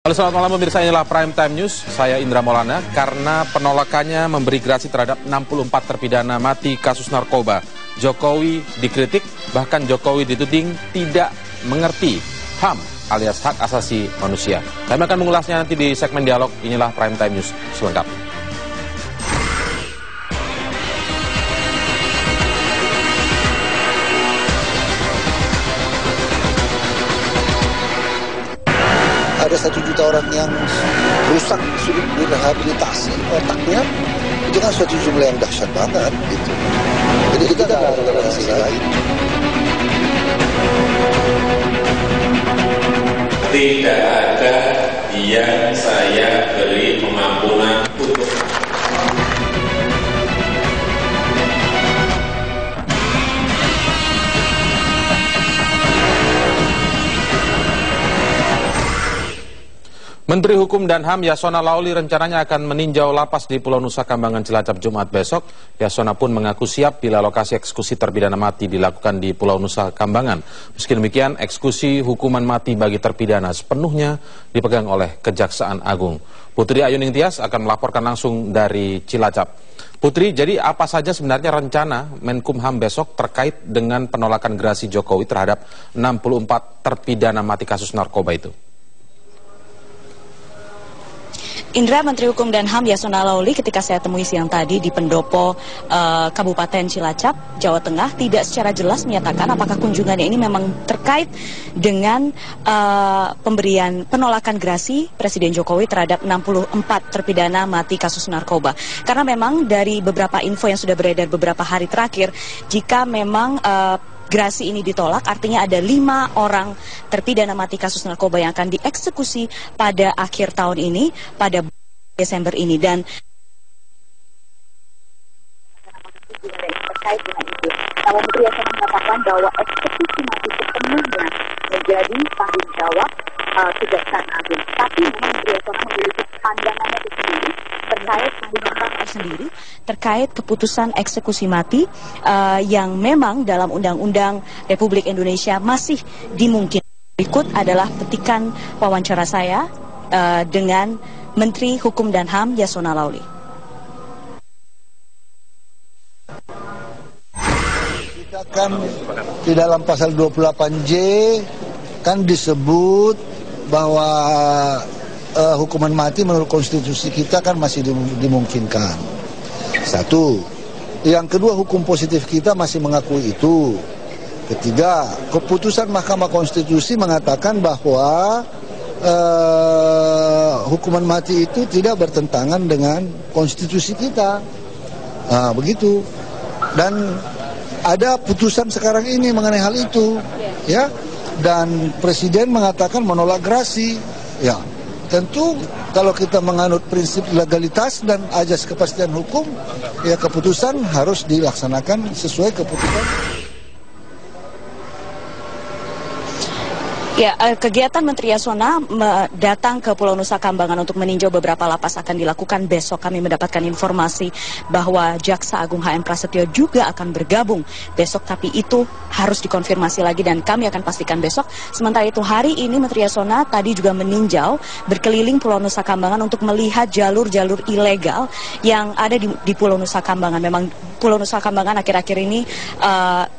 Halo, selamat malam pemirsa, inilah Prime Time News. Saya Indra Maulana. Karena penolakannya memberi gerasi terhadap 64 terpidana mati kasus narkoba, Jokowi dikritik, bahkan Jokowi dituding tidak mengerti HAM alias hak asasi manusia. Kami akan mengulasnya nanti di segmen dialog. Inilah Prime Time News selengkapnya. Ada 1 juta orang yang rusak, sulit direhabilitasi otaknya, itu kan suatu jumlah yang dahsyat banget gitu. Jadi kita nggak ada toleransi lain. Tidak ada yang saya beri pengampunan untuk. Menteri Hukum dan HAM Yasona Laoly rencananya akan meninjau lapas di Pulau Nusa Kambangan Cilacap Jumat besok. Yasona pun mengaku siap bila lokasi eksekusi terpidana mati dilakukan di Pulau Nusa Kambangan. Meski demikian, eksekusi hukuman mati bagi terpidana sepenuhnya dipegang oleh Kejaksaan Agung. Putri Ayuning Tias akan melaporkan langsung dari Cilacap. Putri, jadi apa saja sebenarnya rencana Menkumham besok terkait dengan penolakan gerasi Jokowi terhadap 64 terpidana mati kasus narkoba itu? Indra, Menteri Hukum dan HAM Yasona Laoly ketika saya temui siang tadi di Pendopo Kabupaten Cilacap, Jawa Tengah, tidak secara jelas menyatakan apakah kunjungannya ini memang terkait dengan pemberian penolakan gerasi Presiden Jokowi terhadap 64 terpidana mati kasus narkoba. Karena memang dari beberapa info yang sudah beredar beberapa hari terakhir, jika memang gerasi ini ditolak, artinya ada 5 orang terpidana mati kasus narkoba yang akan dieksekusi pada akhir tahun ini, pada Desember ini. Dan terkait dengan itu, namun Menteri Yasona mengatakan bahwa eksekusi mati sepenuhnya menjadi tanggung jawab Kejaksaan Agung. Tapi memang Menteri Yasona memiliki pandangannya tersendiri terkait keputusan eksekusi mati yang memang dalam Undang-Undang Republik Indonesia masih dimungkinkan. Berikut adalah petikan wawancara saya dengan Menteri Hukum dan HAM Yasona Laoly. Kita kan di dalam pasal 28J kan disebut bahwa hukuman mati menurut konstitusi kita kan masih dimungkinkan. 1. Yang kedua, hukum positif kita masih mengakui itu. Ketiga, keputusan Mahkamah Konstitusi mengatakan bahwa hukuman mati itu tidak bertentangan dengan konstitusi kita. Nah, begitu. Dan ada putusan sekarang ini mengenai hal itu, ya. Dan Presiden mengatakan menolak gerasi, ya. Tentu kalau kita menganut prinsip legalitas dan ajas kepastian hukum, ya keputusan harus dilaksanakan sesuai keputusan. Ya, kegiatan Menteri Yasona datang ke Pulau Nusa Kambangan untuk meninjau beberapa lapas akan dilakukan besok. Kami mendapatkan informasi bahwa Jaksa Agung HM Prasetyo juga akan bergabung besok, tapi itu harus dikonfirmasi lagi dan kami akan pastikan besok. Sementara itu hari ini Menteri Yasona tadi juga meninjau berkeliling Pulau Nusa Kambangan untuk melihat jalur-jalur ilegal yang ada di Pulau Nusa Kambangan. Memang Pulau Nusa Kambangan akhir-akhir ini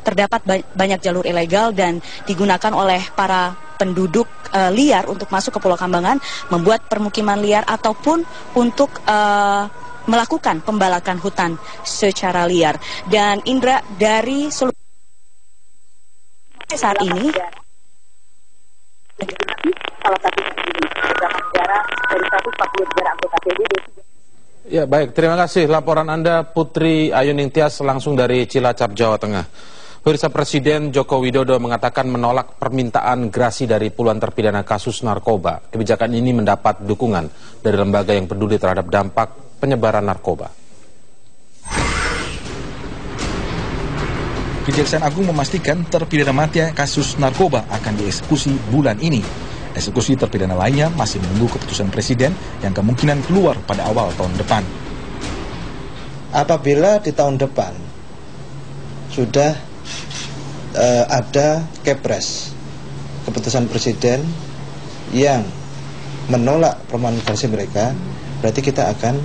terdapat banyak jalur ilegal dan digunakan oleh para penduduk liar untuk masuk ke Pulau Kambangan, membuat permukiman liar ataupun untuk melakukan pembalakan hutan secara liar. Dan Indra, dari seluruh saat ini salah satunya ini beberapa negara dari 140 negara anggota PBB. Ya, baik, terima kasih laporan Anda Putri Ayuning Tias langsung dari Cilacap, Jawa Tengah. Pemirsa, Presiden Joko Widodo mengatakan menolak permintaan gerasi dari puluhan terpidana kasus narkoba. Kebijakan ini mendapat dukungan dari lembaga yang peduli terhadap dampak penyebaran narkoba. Kejaksaan Agung memastikan terpidana mati kasus narkoba akan dieksekusi bulan ini. Eksekusi terpidana lainnya masih menunggu keputusan Presiden yang kemungkinan keluar pada awal tahun depan. Apabila di tahun depan sudah ada Kepres, keputusan Presiden yang menolak permohonan gerasi mereka, berarti kita akan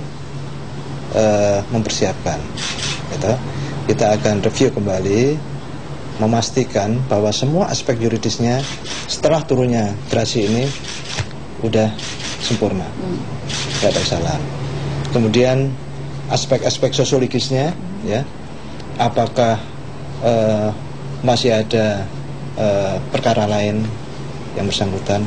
mempersiapkan, gitu. Kita akan review kembali, memastikan bahwa semua aspek yuridisnya setelah turunnya gerasi ini udah sempurna, tidak ada kesalahan. Kemudian aspek-aspek sosiologisnya, ya, apakah masih ada perkara lain yang bersangkutan,